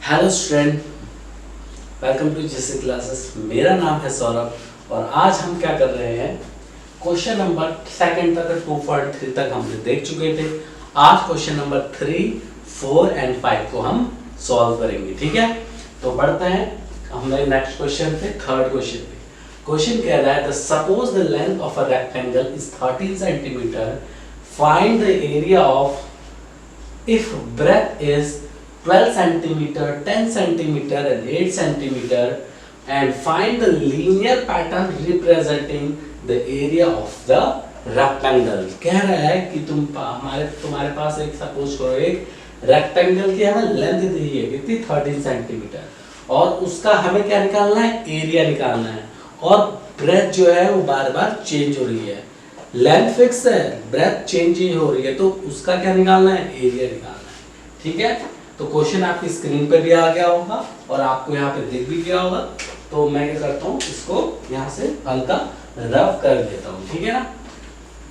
Hello student, welcome to GC classes. मेरा नाम है सौरभ और आज हम क्या कर रहे हैं, क्वेश्चन नंबर सेकंड तक 2.3 तक हमने देख चुके थे। आज क्वेश्चन नंबर 3, 4 एंड 5 को हम सॉल्व करेंगे। ठीक है, तो बढ़ते हैं हमारे नेक्स्ट क्वेश्चन पे, थर्ड क्वेश्चन पे। क्वेश्चन कह रहा है suppose the length of a rectangle is 13 centimetre, find the area of if breadth is 12 centimeter, 10 centimeter and 8 centimeter and find the linear pattern representing the area of the rectangle। कह रहा है कि तुम्हारे पास एक suppose करो एक rectangle की हमें लेंथ दी है कितनी 13 सेंटीमीटर और उसका हमें क्या निकालना है, एरिया निकालना है। और ब्रेथ जो है वो बार बार चेंज हो रही है, लेंथ फिक्स है, ब्रेथ चेंज ही हो रही है, तो उसका क्या निकालना है, एरिया निकालना है। ठीक है, तो क्वेश्चन आपकी स्क्रीन पे भी आ गया होगा और आपको यहाँ पे दिख भी गया होगा। तो मैं क्या करता हूँ, इसको यहाँ से हल्का रफ कर देता हूँ। ठीक है ना,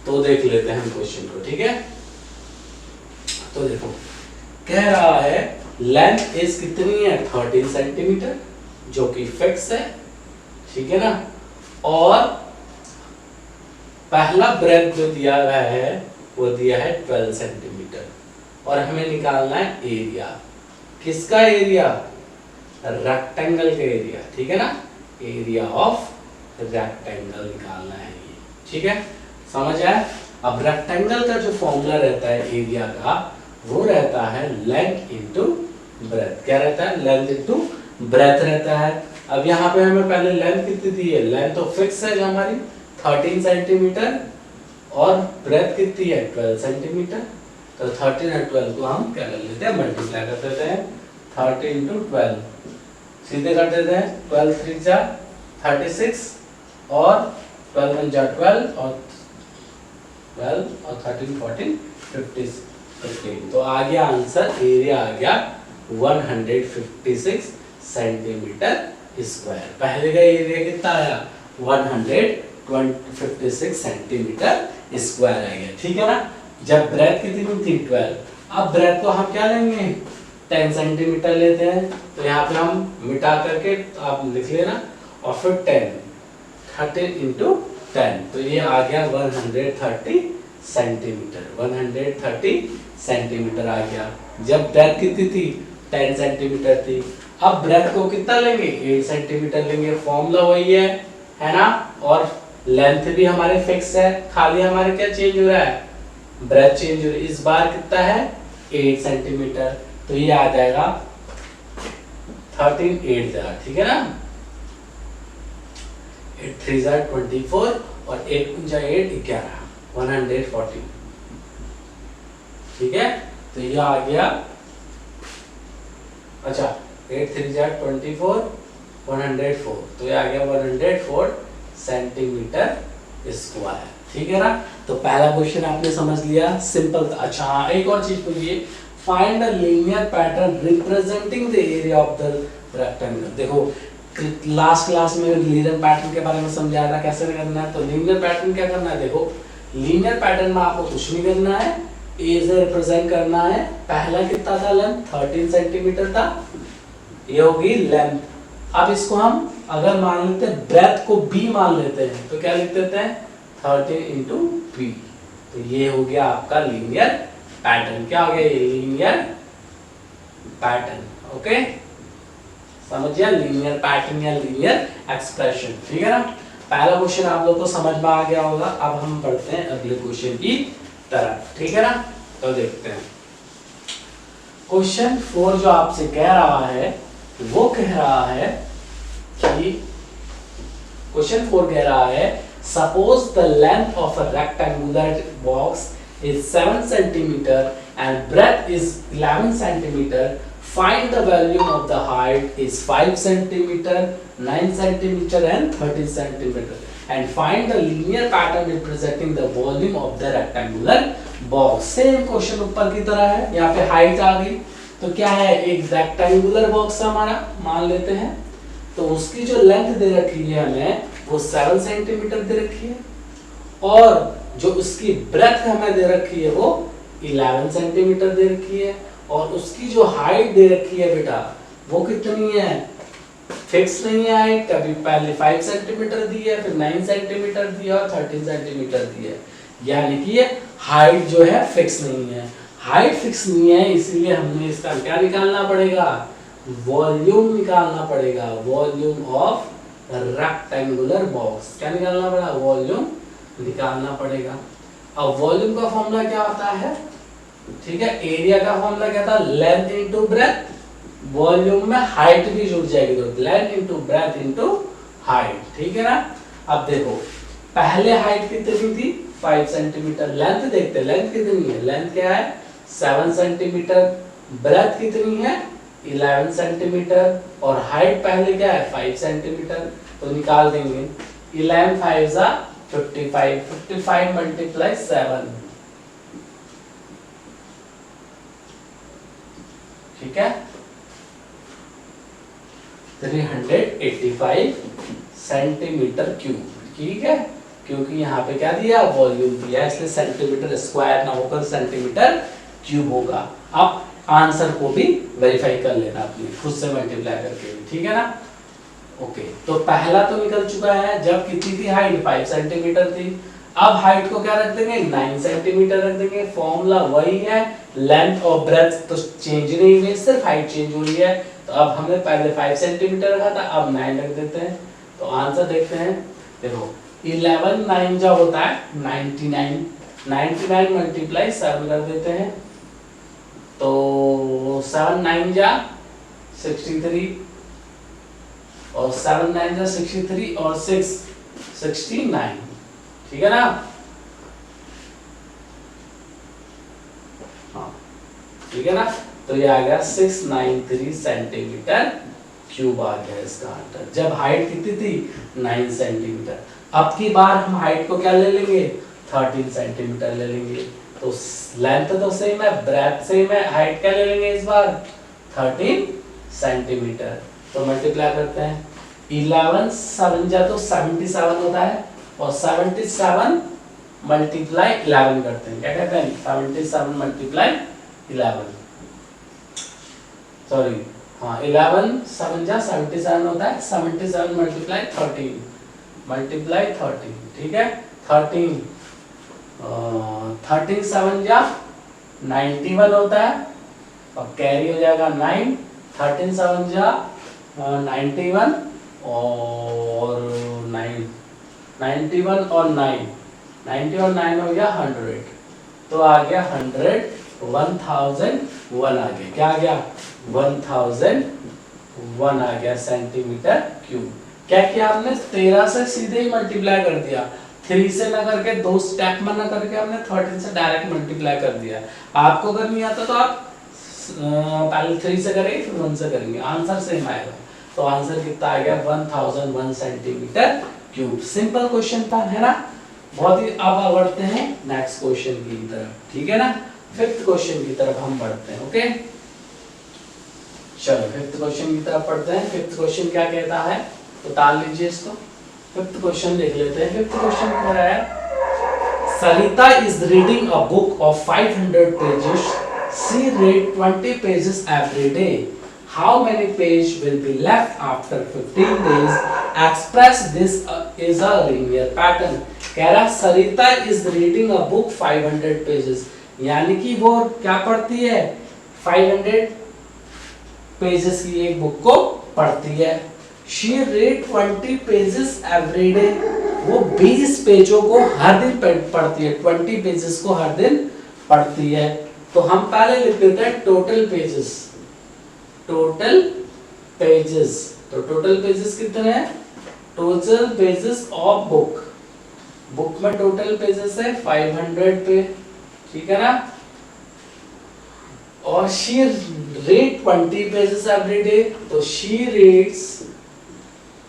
तो देख लेते हैं हम क्वेश्चन को। ठीक है, तो देखो कह रहा है लेंथ इज कितनी है 13 सेंटीमीटर जो कि फिक्स है। ठीक है ना, और पहला ब्रेथ जो दिया गया है वो दिया है 12 सेंटीमीटर और हमें निकालना है एरिया। किसका एरिया, रेक्टेंगल का एरिया। ठीक है ना, एरिया ऑफ रेक्टेंगल निकालना है ये। ठीक है, समझ आया। अब रेक्टेंगल का जो फॉर्मूला रहता है एरिया का, वो रहता है लेंथ इनटू ब्रेथ। क्या रहता है, लेंथ इनटू ब्रेथ रहता है। अब यहाँ पे हमें पहले लेंथ कितनी दी है, लेंथ तो फिक्स है जो हमारी 13 सेंटीमीटर और ब्रेथ कितनी है 12 सेंटीमीटर। तो 13 और 12 को हम क्या कर लेते हैं, मल्टीप्लाई कर देते हैं। 13 इंटू 12 सीधे कर देते हैं, 12 3 जा 36 और 12 1 जा 12 और 13 14 15। तो आ गया आंसर, एरिया आ गया 156 सेंटीमीटर स्क्वायर। पहले का एरिया कितना आया, 156 सेंटीमीटर स्क्वायर आएगा। ठीक है ना, जब ब्रेथ कितनी थी 12, अब ब्रेथ को हम क्या लेंगे 10 सेंटीमीटर लेते हैं। तो यहाँ पे हम मिटा करके आप लिख लेना और फिर 13 इंटू 10, तो ये आ गया 130 सेंटीमीटर। 130 सेंटीमीटर आ गया। जब ब्रेथ कितनी थी 10 सेंटीमीटर थी। अब ब्रेथ को कितना लेंगे, 8 सेंटीमीटर लेंगे। फॉर्मूला वही है ना, और लेंथ भी हमारे फिक्स है, खाली हमारे क्या चेंज हो रहा है, ब्रेथ चेंज हो रही है। इस बार कितना है 8 सेंटीमीटर, तो ये आ जाएगा 13 8 जा। ठीक है ना, 8 3 जा 24 और 8 जा 8 11 140। ठीक है, तो ये आ गया, अच्छा 8 3 जा 24 104, तो ये आ गया 104 सेंटीमीटर स्क्वायर। ठीक है ना, तो पहला क्वेश्चन आपने समझ लिया, सिंपल था। अच्छा हाँ, एक और चीज पूछिए, find the linear pattern representing the area of the rectangle. देखो लास्ट क्लास में लीनियर पैटर्न के बारे में समझाया था कैसे करना है। तो लीनियर पैटर्न क्या करना है, देखो लीनियर पैटर्न में आपको कुछ नहीं करना है, ए से रिप्रेजेंट करना है। पहला कितना था लेंथ 13 सेंटीमीटर था, ये होगी लेंथ। अब इसको हम अगर मान लेते हैं ब्रेथ को b मान लेते हैं, तो क्या लिख देते हैं 13 इंटू बी। तो ये हो गया आपका लीनियर पैटर्न। क्या हो गया, ये लीनियर पैटर्न। ओके, समझिए, लीनियर पैटर्न या लीनियर एक्सप्रेशन। ठीक है ना, पहला क्वेश्चन आप लोग को समझ में आ गया होगा। अब हम बढ़ते हैं अगले क्वेश्चन की तरफ। ठीक है ना, तो देखते हैं क्वेश्चन 4 जो आपसे कह रहा है, वो कह रहा है कि क्वेश्चन 4 कह रहा है suppose the length of a rectangular box is 7 centimeter and breadth is 11 centimeter, find the volume of the height is 5 centimeter, 9 centimeter and 13 centimeter and find the linear pattern representing the volume of the rectangular box। Same question ऊपर की तरह है, यहाँ पे height आ गई। तो क्या है, एक रेक्टेंगुलर बॉक्स हमारा मान लेते हैं, तो उसकी जो लेंथ दे रखी है हमें वो 7 सेंटीमीटर दे रखी है और जो उसकी ब्रेथ हमें दे रखी है वो 11 सेंटीमीटर दे रखी है और उसकी जो हाइट दे रखी है बेटा वो कितनी है, फिक्स नहीं है हाइट, कभी पहले 5 सेंटीमीटर दी है, फिर 9 सेंटीमीटर दिया और 13 सेंटीमीटर दी है, यानी कि ये हाइट जो है फिक्स नहीं है। हाइट फिक्स नहीं है इसीलिए हमने इसका क्या निकालना पड़ेगा, वॉल्यूम निकालना पड़ेगा, वॉल्यूम ऑफ रेक्टेंगुलर बॉक्स। क्या निकालना पड़ेगा, वॉल्यूम निकालना पड़ेगा। अब वॉल्यूम का फॉर्मूला क्या होता है, ठीक है, एरिया का फॉर्मूला क्या था, लेंथ इनटू ब्रेथ, वॉल्यूम में हाइट भी जुड़ जाएगी तो length into breadth into height, ठीक है ना। अब देखो पहले हाइट कितनी थी 5 सेंटीमीटर, लेंथ देखते हैं लेंथ कितनी है, लेंथ क्या है 7 सेंटीमीटर, ब्रेथ कितनी है 11 सेंटीमीटर और हाइट पहले क्या है 5 सेंटीमीटर, तो निकाल देंगे 11 5 जा 55, 55 मल्टीप्लाई 7, ठीक है 385 सेंटीमीटर क्यूब, ठीक है, क्योंकि यहाँ पे क्या दिया वॉल्यूम दिया इसलिए सेंटीमीटर स्क्वायर ना होकर सेंटीमीटर क्यूब होगा। अब आंसर को भी वेरीफाई कर लेना अपनी खुद से मल्टीप्लाई करके, ठीक है ना। ओके, तो पहला तो निकल चुका है, जब कितनी थी हाइट 5 सेंटीमीटर थी, अब हाइट को क्या रख देंगे 9 सेंटीमीटर रख देंगे, फॉर्मूला वही है, लेंथ और ब्रेथ तो चेंज नहीं हुई, सिर्फ हाइट चेंज हुई है। तो अब हमने पहले 5 सेंटीमीटर रखा था, अब 9 रख देते हैं, तो आंसर देखते हैं। देखो 11 9 जो होता है 99, 99 मल्टीप्लाई 7 कर देते हैं, तो 7 9 जा 63 और 7 9 जा 63 और 6 69, ठीक है ना। हाँ ठीक है ना, तो ये आ गया 693 सेंटीमीटर क्यूब आ गया इसका आंसर, जब हाइट कितनी थी 9 सेंटीमीटर। अब की बार हम हाइट को क्या ले लेंगे 13 सेंटीमीटर ले लेंगे, तो लेंथ तो सेम है, ब्रेथ सेम है, हाइट क्या ले लेंगे इस बार 13 सेंटीमीटर, तो मल्टीप्लाई करते हैं 11 7 जा तो 77 होता है और 77 मल्टीप्लाई 11 करते हैं, क्या कहते हैं 77 मल्टीप्लाई 11, सॉरी हाँ 11 7 जा 77 होता है, 77 मल्टीप्लाई 13, ठीक है 13 7 जा 91 होता है और कैरी हो जाएगा 9, 13 7 जा 91 और 9 91 और 9 90 और 9 हो गया 100, तो आ गया 100 1001 आ गया, क्या आ गया 1001 आ गया सेंटीमीटर क्यूब। क्या किया हमने 13 से सीधे ही मल्टीप्लाई कर दिया, 3 से ना करके 2 स्टेप में ना करके हमने 13 से डायरेक्ट मल्टीप्लाई कर दिया। आपको अगर नहीं आता तो आप पहले 3 से करेंगे फिर 1 से करेंगे, आंसर सेम आएगा। तो आंसर कितना आ गया 1001 सेंटीमीटर क्यूब। सिंपल क्वेश्चन था, है ना, बहुत ही। अब बढ़ते हैं नेक्स्ट क्वेश्चन की तरफ, ठीक है ना, फिफ्थ क्वेश्चन की तरफ हम बढ़ते हैं। ओके चलो फिफ्थ क्वेश्चन की तरफ पढ़ते हैं। फिफ्थ क्वेश्चन क्या कहता है तो ताल लीजिए इसको, फिफ्थ क्वेश्चन देख लेते हैं। फिफ्थ क्वेश्चन कह रहा है Sarita is reading a book of 500 pages, she read 20 pages every day. How many pages will be left after 15 days? Express this is a linear pattern. कह रहा Sarita is reading a book 500 pages, यानी कि वो क्या पढ़ती है 500 पेजेस की एक बुक को पढ़ती है। She read 20 pages every day. वो 20 पेजों को हर दिन पढ़ती है, 20 पेजेस को हर दिन पढ़ती है। तो हम पहले लिख देते हैं टोटल पेजेस, टोटल पेजेस। तो टोटल पेजेस कितने हैं, total pages of book, book में टोटल पेजेस है 500 पे, ठीक है ना। और she read 20 pages every day, तो she reads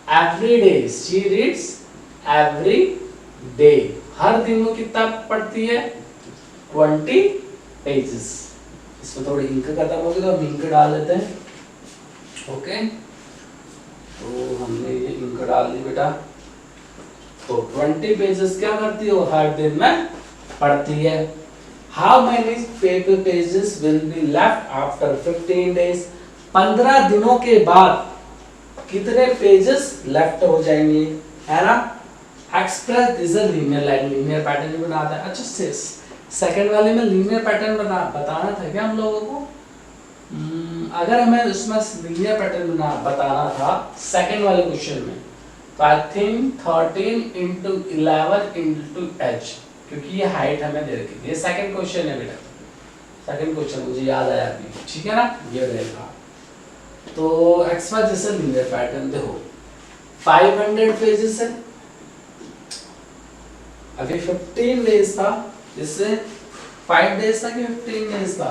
every day, she reads every day, हर दिन वो कितना पढ़ती है 20 पेजेस। इसमें थोड़ी इंक खत्म होगी तो हम इंक डाल देते हैं। ओके तो हमने ये इंक डाल दी बेटा। तो 20 पेजेस क्या करती है वो हर दिन में पढ़ती है। How many paper pages will be left after 15 days? 15 दिनों के बाद कितने पेजेस लेफ्ट हो जाएंगे, है ना। Express this linear line, linear pattern भी बनाता है। अच्छा सेकंड वाले में लीनियर पैटर्न बताना था क्या हम लोगों को? अगर हमें उसमें लीनियर पैटर्न बताना था सेकंड वाले क्वेश्चन में, तो I think 13 into 11 into H, क्योंकि ये हाइट हमें दे रखी थी। ये सेकंड क्वेश्चन है बेटा, सेकंड क्वेश्चन मुझे याद आया अभी, ठीक है ना। ये रहेगा तो एक्स वाई जैसे लीनियर पैटर्न देखो 500 पेजेस है, अभी 15 डेज था, इससे 5 डेज था कि 15 डेज था?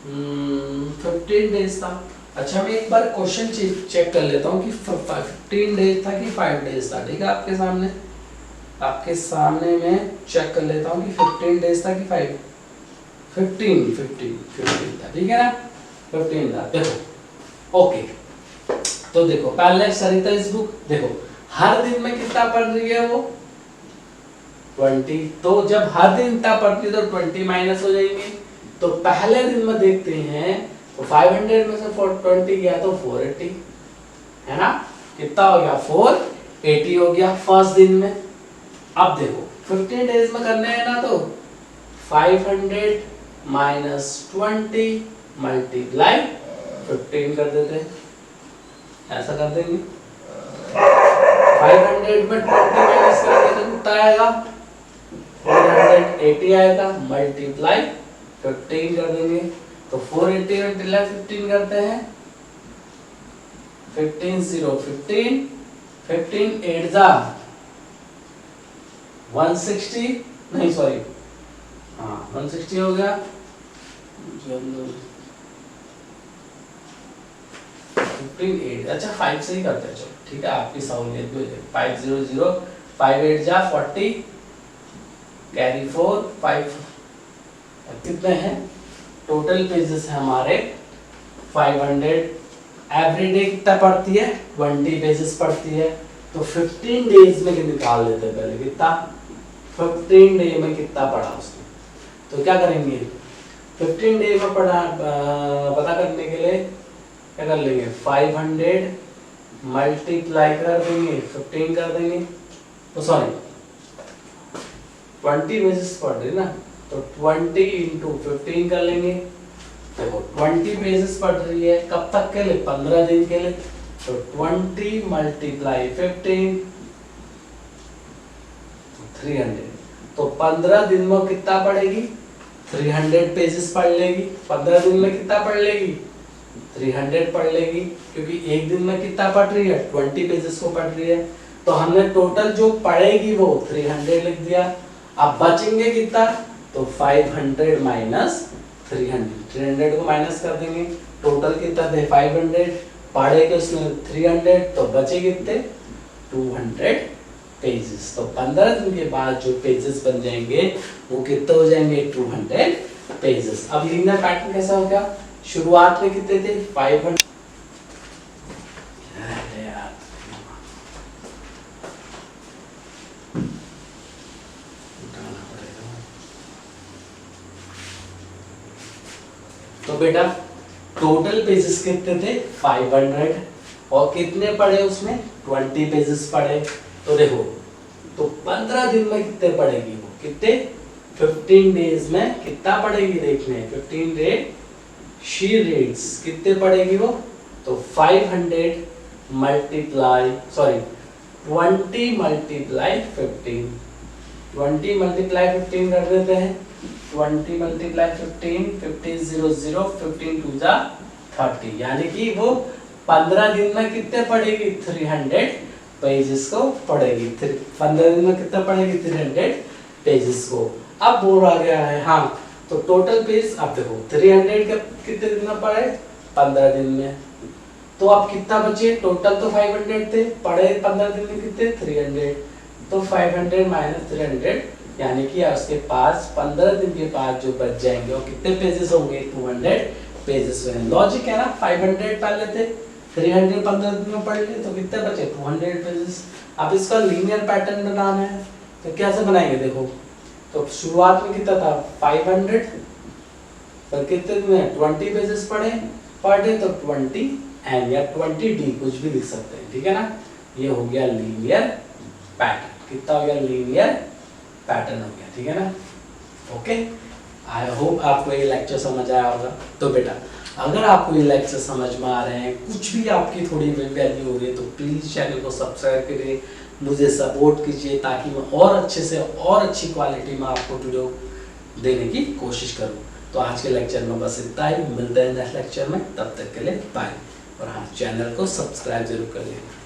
15 डेज था। अच्छा मैं एक बार क्वेश्चन चेक कर लेता हूँ कि 15 डेज था कि 5 डेज था। ठीक है, आपके सामने मैं चेक कर लेता हूँ कि 15 डेज था कि 15 था, ठीक है ना। 15 था, देखो ओके। तो देखो पहले सरिता इस बुक देखो हर दिन में कितना पढ़ रही है वो 20। तो जब हर दिन इतना पढ़ती है तो 20 माइनस हो जाएंगे। तो पहले दिन में देखते हैं तो 500 में से 420 गया तो 480, है ना। कितना हो गया 480 हो गया फर्स्ट दिन में। अब देखो 15 डेज में करने हैं ना, तो 500 माइनस 20 मल्टीप्लाई 15 कर देते हैं, ऐसा कर देंगे। 500 में 20 माइनस करेंगे तो कितना आएगा 480 आएगा, मल्टीप्लाई 15 कर देंगे। तो 480 मल्टीप्लाई 15 करते हैं, 15 0 15 15 8 जा 160, नहीं सॉरी हाँ 160 हो गया। 15 8, अच्छा 5 से ही करते हैं, चलो ठीक है, आपकी सहूलियत भी हो जाएगी। 500 5 8 जा 40 कैरी 4 5, कितने हैं टोटल पेजेस है हमारे 500। एवरी डे कितना पढ़ती है 20 पेजेस पढ़ती है। तो 15 डेज में निकाल लेते हैं पहले कितना 15 डे में कितना पढ़ा उसने। तो क्या करेंगे 15 डे में पता करने के लिए क्या कर लेंगे 500 मल्टीप्लाई कर देंगे 15 कर देंगे, तो सॉरी 20 पेजेस पढ़ रही ना, तो 20 इंटू 15 कर लेंगे। देखो 20 पेजेस पढ़ रही है कब तक के लिए 15 दिन के लिए, तो 20 मल्टीप्लाई 15 300। तो 15 दिन में कितना पढ़ेगी 300 पेजेस पढ़ लेगी। 15 दिन में कितना पढ़ लेगी 300 पढ़ लेगी, क्योंकि एक दिन में कितना पढ़ रही है 20 पेजेस को पढ़ रही है। तो हमने टोटल जो पढ़ेगी वो 300 लिख दिया। अब बचेंगे कितना, तो 500 माइनस 300 को माइनस कर देंगे। टोटल कितना थे 500, पढ़ेगे उसने 300, तो बचे कितने 200 पेजेस। तो 15 दिन के बाद जो पेजेस बन जाएंगे वो कितने हो जाएंगे 200 पेजेस। अब लीनियर पैटर्न कैसा हो गया, शुरुआत में कितने थे 500। तो बेटा टोटल पेजेस कितने थे 500 और कितने पढ़े उसमें 20 पेजेस पढ़े। तो देखो तो 15 दिन में कितने पढ़ेगी वो, कितने 15 डेज में कितना पढ़ेगी देखने 15 डे शी रीड्स कितने पढ़ेगी वो, तो 500 मल्टीप्लाई 20 मल्टीप्लाई 15 20 मल्टीप्लाई 15 कर देते हैं। 20 मल्टीप्लाई 15 50 0 0 15 2 जा 30, यानी कि वो 15 दिन में कितने पढ़ेगी 300 पेजेस को पढ़ेगी। 15 दिन में कितना पढ़ेगी 300 पेजेस को। अब बोल आ गया है हाँ, तो टोटल पेज अब देखो 300 के कितने दिन में पढ़े 15 दिन में। तो अब कितना बचे, टोटल तो 500 थे, पढ़े 15 दिन में कितने 300, तो 500 माइनस 300 यानी कि उसके पास 15 दिन के बाद जो बच जाएंगे वो कितने पेजेस होंगे 200 पेजेस में। लॉजिक है ना, 500 पहले थे 300 15 दिन में पढ़ लिए तो कितने बचे 200 पेजेस। अब इसका लीनियर पैटर्न बनाना है तो कैसे बनाएंगे देखो, तो शुरुआत में कितना था 500 पर कितने दिन में 20 पेजेस पढ़े 40 तो 20n या 20d कुछ भी लिख सकते हैं, ठीक है ना। ये हो गया लीनियर पैटर्न। कितना हो गया? लीनियर पैटर्न हो गया, ठीक है ना। ओके, आई होप आपको ये लेक्चर समझ आया होगा। तो बेटा अगर आपको ये लेक्चर समझ में आ रहे हैं, कुछ भी आपकी थोड़ी वैल्यू हो रही है, तो प्लीज़ चैनल को सब्सक्राइब करिए, मुझे सपोर्ट कीजिए, ताकि मैं और अच्छे से और अच्छी क्वालिटी में आपको वीडियो देने की कोशिश करूँ। तो आज के लेक्चर में बस इतना ही, मिलते हैं नेक्स्ट लेक्चर में, तब तक के लिए बाय। और हाँ, चैनल को सब्सक्राइब जरूर कर लेना।